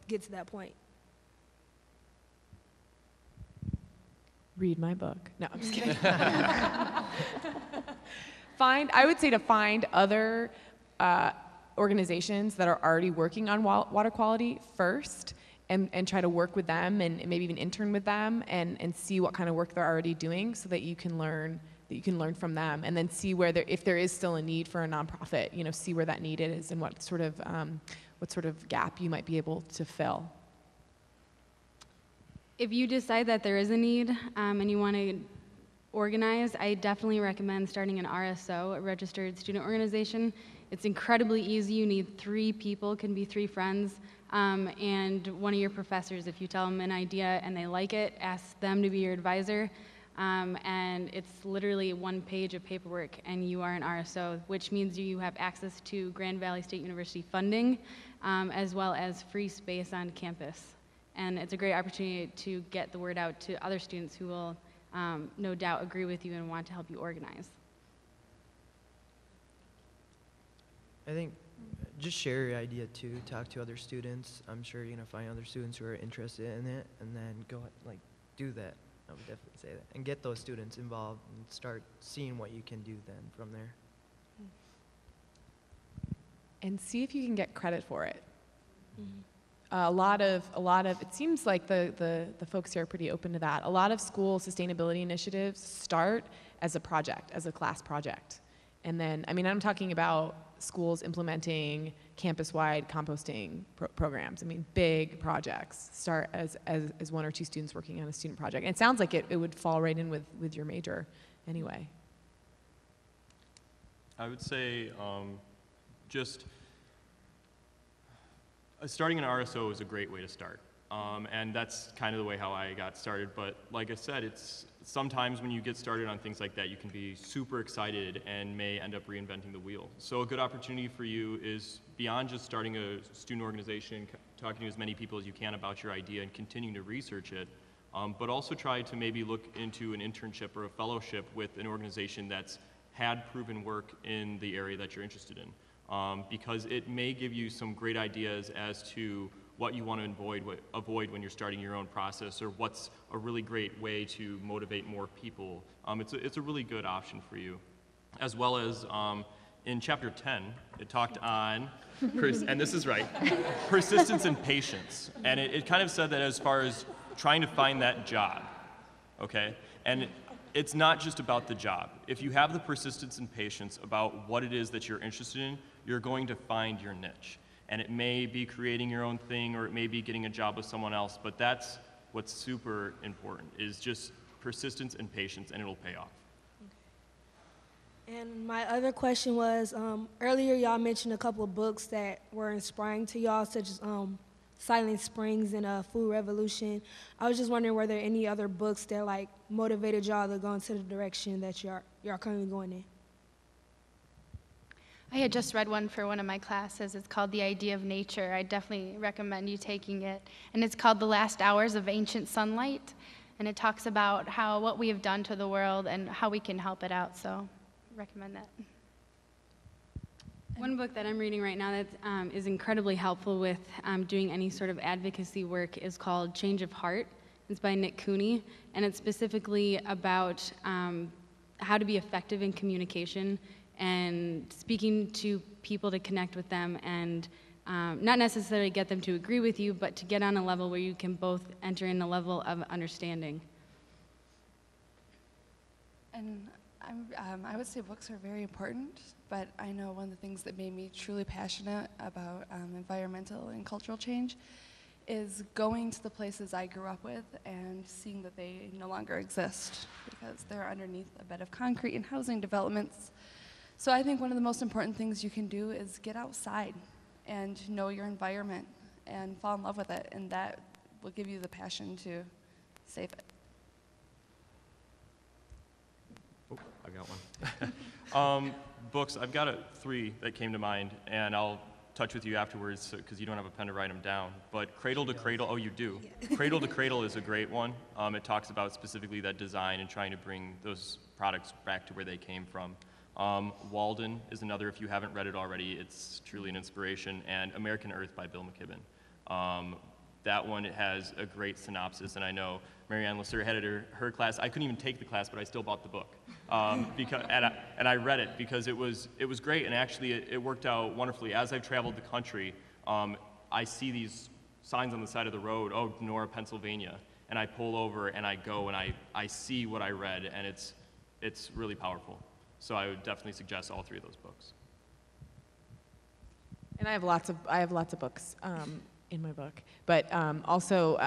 get to that point. Read my book. No, I'm just kidding. I would say to find other organizations that are already working on water quality first, and try to work with them, and maybe even intern with them, and see what kind of work they're already doing, so that you can learn from them, and then see where if there is still a need for a nonprofit, see where that need is and what sort of gap you might be able to fill. If you decide that there is a need and you want to organize, I definitely recommend starting an RSO, a registered student organization. It's incredibly easy. You need 3 people, can be 3 friends, and one of your professors. If you tell them an idea and they like it, ask them to be your advisor. And it's literally 1 page of paperwork, and you are an RSO, which means you have access to Grand Valley State University funding, as well as free space on campus. And it's a great opportunity to get the word out to other students who will no doubt agree with you and want to help you organize. I think just share your idea too, talk to other students. I'm sure you're gonna find other students who are interested in it, and then do that. I would definitely say that. And get those students involved and start seeing what you can do then from there. And see if you can get credit for it. Mm-hmm. A lot of, it seems like the folks here are pretty open to that. A lot of school sustainability initiatives start as a project, as a class project. And then, I'm talking about schools implementing campus-wide composting programs. Big projects start as 1 or 2 students working on a student project. And it sounds like it would fall right in with your major anyway. I would say starting an RSO is a great way to start. And that's kind of the way how I got started. But like I said, it's sometimes when you get started on things like that, you can be super excited and may end up reinventing the wheel. So a good opportunity for you is beyond just starting a student organization, talking to as many people as you can about your idea and continuing to research it, but also try to maybe look into an internship or a fellowship with an organization that's had proven work in the area that you're interested in. Because it may give you some great ideas as to what you want to avoid when you're starting your own process, or what's a really great way to motivate more people. It's a really good option for you. As well as in chapter 10, it talked on, and this is right, persistence and patience. And it kind of said that as far as trying to find that job, okay? And it's not just about the job. If you have the persistence and patience about what it is that you're interested in, you're going to find your niche. And it may be creating your own thing, or it may be getting a job with someone else, but that's what's super important, is just persistence and patience, and it'll pay off. And my other question was, earlier y'all mentioned a couple of books that were inspiring to y'all, such as Silent Springs and Food Revolution. I was just wondering, were there any other books that motivated y'all to go into the direction that y'all currently going in? I had just read one for one of my classes. It's called The Idea of Nature. I definitely recommend you taking it. And it's called The Last Hours of Ancient Sunlight. And it talks about what we have done to the world and how we can help it out. So recommend that. One book that I'm reading right now that is incredibly helpful with doing any sort of advocacy work is called Change of Heart. It's by Nick Cooney, and it's specifically about how to be effective in communication and speaking to people to connect with them, and not necessarily get them to agree with you, but to get on a level where you can both enter in a level of understanding. And I would say books are very important, but I know one of the things that made me truly passionate about environmental and cultural change is going to the places I grew up with and seeing that they no longer exist because they're underneath a bed of concrete and housing developments. So I think one of the most important things you can do is get outside and know your environment and fall in love with it, and that will give you the passion to save it. Oh, I got one. Books, I've got 3 that came to mind, and I'll touch with you afterwards because you don't have a pen to write them down. But Cradle to Cradle, oh, you do. Yeah. Cradle to Cradle is a great one. It talks about specifically that design and trying to bring those products back to where they came from. Walden is another, if you haven't read it already, it's truly an inspiration, and American Earth by Bill McKibben. That one has a great synopsis, and I know Marianne Lasser had it at her class. I couldn't even take the class, but I still bought the book. And I read it because it was great, and actually it worked out wonderfully. As I've traveled the country, I see these signs on the side of the road, oh, Nora, Pennsylvania, and I pull over and I go and I see what I read, and it's really powerful. So I would definitely suggest all three of those books. And I have lots of books in my book, but also,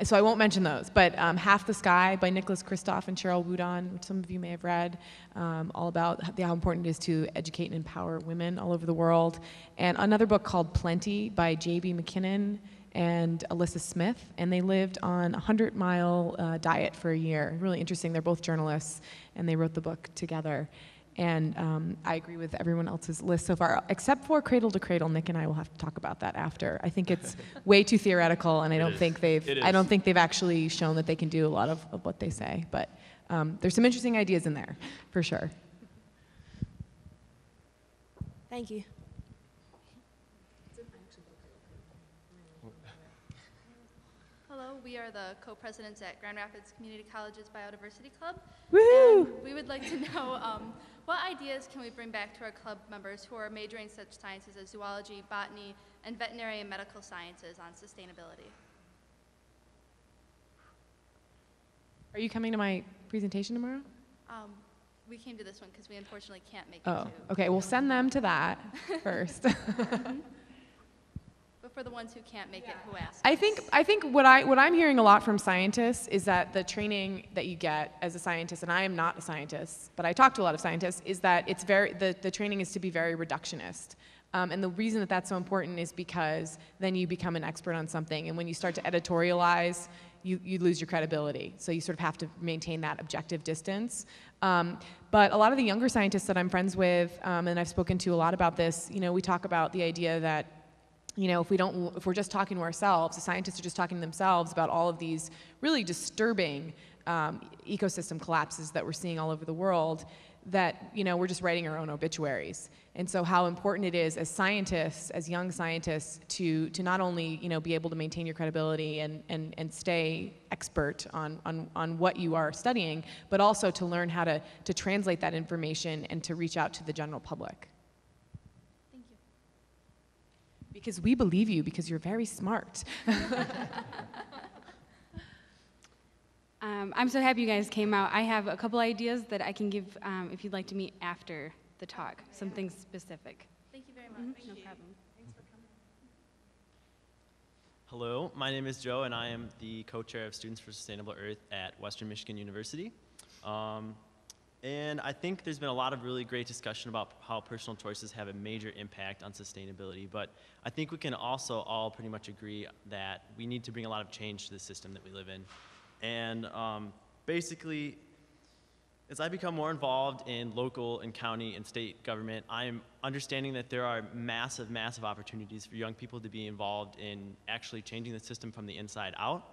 so I won't mention those, but Half the Sky by Nicholas Kristof and Cheryl Woodon, which some of you may have read, all about how important it is to educate and empower women all over the world. And another book called Plenty by J.B. McKinnon and Alyssa Smith, and they lived on a 100-mile diet for a year. Really interesting. They're both journalists, and they wrote the book together. And I agree with everyone else's list so far, except for Cradle to Cradle. Nick and I will have to talk about that after. I think it's way too theoretical, and I don't think they've actually shown that they can do a lot of what they say. But there's some interesting ideas in there, for sure. Thank you. Hello, we are the co-presidents at Grand Rapids Community College's Biodiversity Club. Woo! And we would like to know what ideas can we bring back to our club members who are majoring in such sciences as zoology, botany, and veterinary and medical sciences on sustainability? Are you coming to my presentation tomorrow? We came to this one because we unfortunately can't make it Oh, to. okay. We'll send them to that first. But for the ones who can't make it, who ask? I think what I'm hearing a lot from scientists is that the training that you get as a scientist, and I am not a scientist, but I talk to a lot of scientists, is that it's the training is to be very reductionist. And the reason that that's so important is because then you become an expert on something, and when you start to editorialize, you lose your credibility. So you sort of have to maintain that objective distance. But a lot of the younger scientists that I'm friends with, and I've spoken to a lot about this, we talk about the idea that if we're just talking to ourselves, the scientists are just talking to themselves about all of these really disturbing ecosystem collapses that we're seeing all over the world, that we're just writing our own obituaries. And so how important it is as scientists, as young scientists, to not only be able to maintain your credibility and stay expert on what you are studying, but also to learn how to translate that information and to reach out to the general public. Because we believe you, because you're very smart. I'm so happy you guys came out. I have a couple ideas that I can give if you'd like to meet after the talk, something specific. Thank you very much. No problem. Thanks for coming. Hello, my name is Joe, and I am the co-chair of Students for Sustainable Earth at Western Michigan University. And I think there's been a lot of really great discussion about how personal choices have a major impact on sustainability, but I think we can also all pretty much agree that we need to bring a lot of change to the system that we live in. And basically, as I become more involved in local and county and state government, I'm understanding that there are massive, massive opportunities for young people to be involved in actually changing the system from the inside out.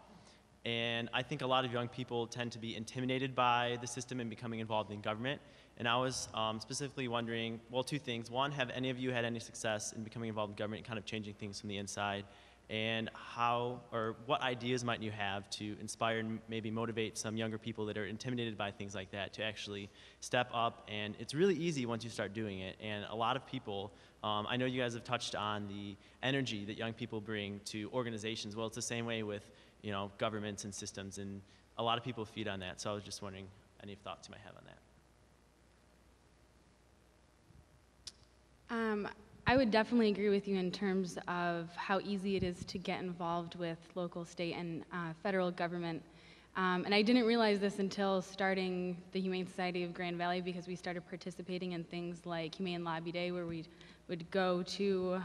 And I think a lot of young people tend to be intimidated by the system and becoming involved in government. And I was specifically wondering, well, two things. One, have any of you had any success in becoming involved in government and kind of changing things from the inside? And how, or what ideas might you have to inspire and maybe motivate some younger people that are intimidated by things like that to actually step up? And it's really easy once you start doing it. And a lot of people, I know you guys have touched on the energy that young people bring to organizations. Well, it's the same way with governments and systems, and a lot of people feed on that. So I was just wondering any thoughts you might have on that. I would definitely agree with you in terms of how easy it is to get involved with local, state, and federal government. And I didn't realize this until starting the Humane Society of Grand Valley, because we started participating in things like Humane Lobby Day, where we would go to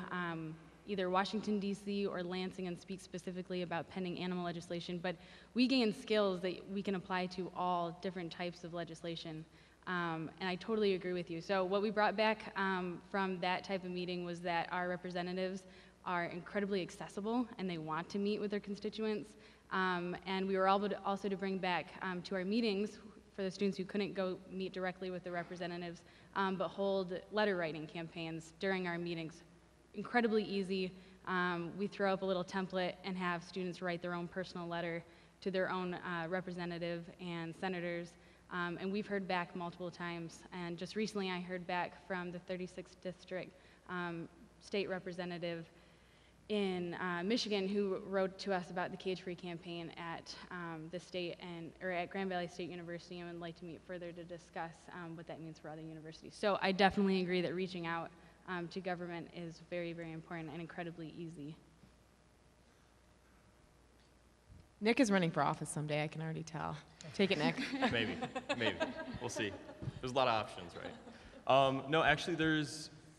either Washington, D.C. or Lansing and speak specifically about pending animal legislation. But we gain skills that we can apply to all different types of legislation. And I totally agree with you. So what we brought back from that type of meeting was that our representatives are incredibly accessible and they want to meet with their constituents. And we were able to also to bring back to our meetings for the students who couldn't go meet directly with the representatives, but hold letter writing campaigns during our meetings. Incredibly easy. We throw up a little template and have students write their own personal letter to their own representative and senators. And we've heard back multiple times. And just recently I heard back from the 36th district state representative in Michigan who wrote to us about the cage-free campaign at the state or at Grand Valley State University, and would like to meet further to discuss what that means for other universities. So I definitely agree that reaching out to government is very, very important and incredibly easy. Nick is running for office someday, I can already tell. Take it, Nick. Maybe. We'll see. There's a lot of options, right? No, actually,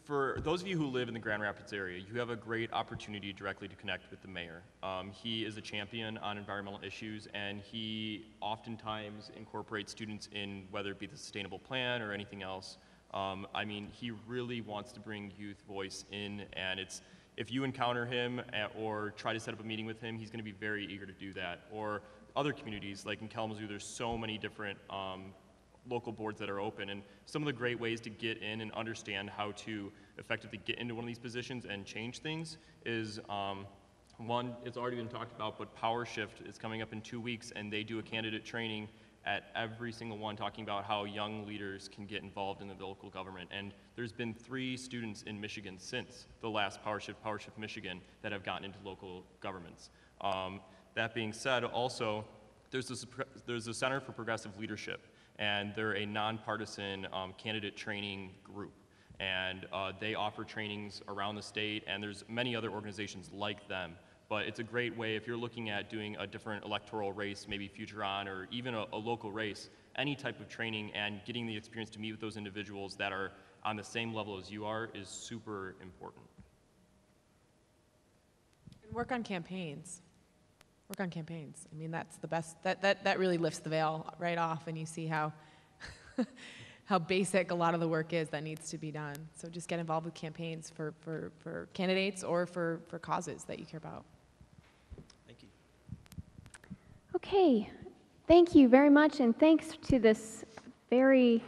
for those of you who live in the Grand Rapids area, you have a great opportunity directly to connect with the mayor. He is a champion on environmental issues, and he oftentimes incorporates students in whether it be the sustainable plan or anything else. I mean, he really wants to bring youth voice in, and if you encounter him or try to set up a meeting with him, he's going to be very eager to do that. Or other communities, like in Kalamazoo, there's so many different local boards that are open, and some of the great ways to get in and understand how to effectively get into one of these positions and change things is, one, it's already been talked about, but Power Shift is coming up in 2 weeks, and they do a candidate training at every single one talking about how young leaders can get involved in the local government. And there's been 3 students in Michigan since the last Power Shift Michigan, that have gotten into local governments. That being said, also, there's a Center for Progressive Leadership, and they're a nonpartisan candidate training group. And they offer trainings around the state, and there's many other organizations like them. But it's a great way if you're looking at doing a different electoral race, maybe future on, or even a local race, any type of training and getting the experience to meet with those individuals that are on the same level as you are is super important. And work on campaigns. Work on campaigns. I mean, that's the best, that really lifts the veil right off, and you see how, how basic a lot of the work is that needs to be done. So just get involved with campaigns for candidates or for causes that you care about. Thank you. Okay, thank you very much, and thanks to this very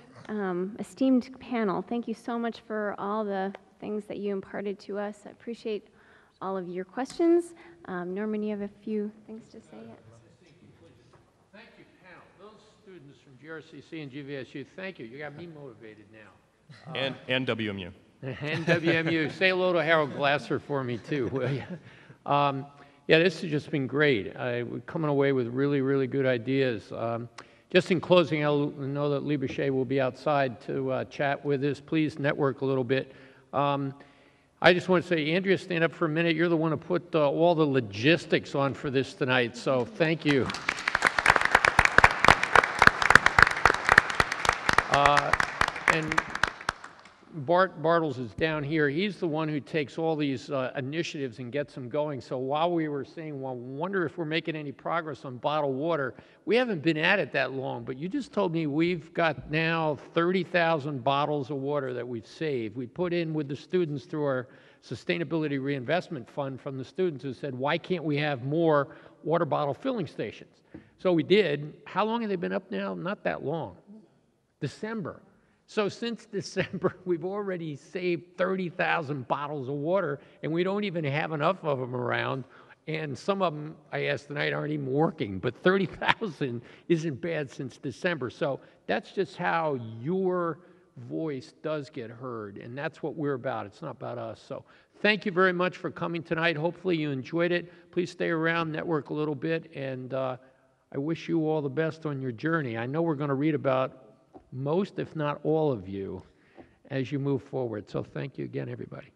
esteemed panel. Thank you so much for all the things that you imparted to us. I appreciate all of your questions. Norman, you have a few things to say? Thank you, panel. Those students from GRCC and GVSU, thank you. You got me motivated now. And WMU. And WMU. Say hello to Harold Glasser for me, too, will you? Yeah, this has just been great. We're coming away with really, really good ideas. Just in closing, I know that Libuse will be outside to chat with us. Please network a little bit. I just want to say, Andrea, stand up for a minute. You're the one who put all the logistics on for this tonight, so thank you. And Bart Bartles is down here. He's the one who takes all these initiatives and gets them going. So while we were saying, well, wonder if we're making any progress on bottled water, we haven't been at it that long, but you just told me we've got now 30,000 bottles of water that we've saved. We put in with the students through our Sustainability Reinvestment Fund from the students who said, why can't we have more water bottle filling stations? So we did. How long have they been up now? Not that long. December. So since December, we've already saved 30,000 bottles of water, and we don't even have enough of them around. And some of them, I asked tonight, aren't even working. But 30,000 isn't bad since December. So that's just how your voice does get heard, and that's what we're about. It's not about us. So thank you very much for coming tonight. Hopefully you enjoyed it. Please stay around, network a little bit, and I wish you all the best on your journey. I know we're going to read about most, if not all of you, as you move forward. So thank you again, everybody.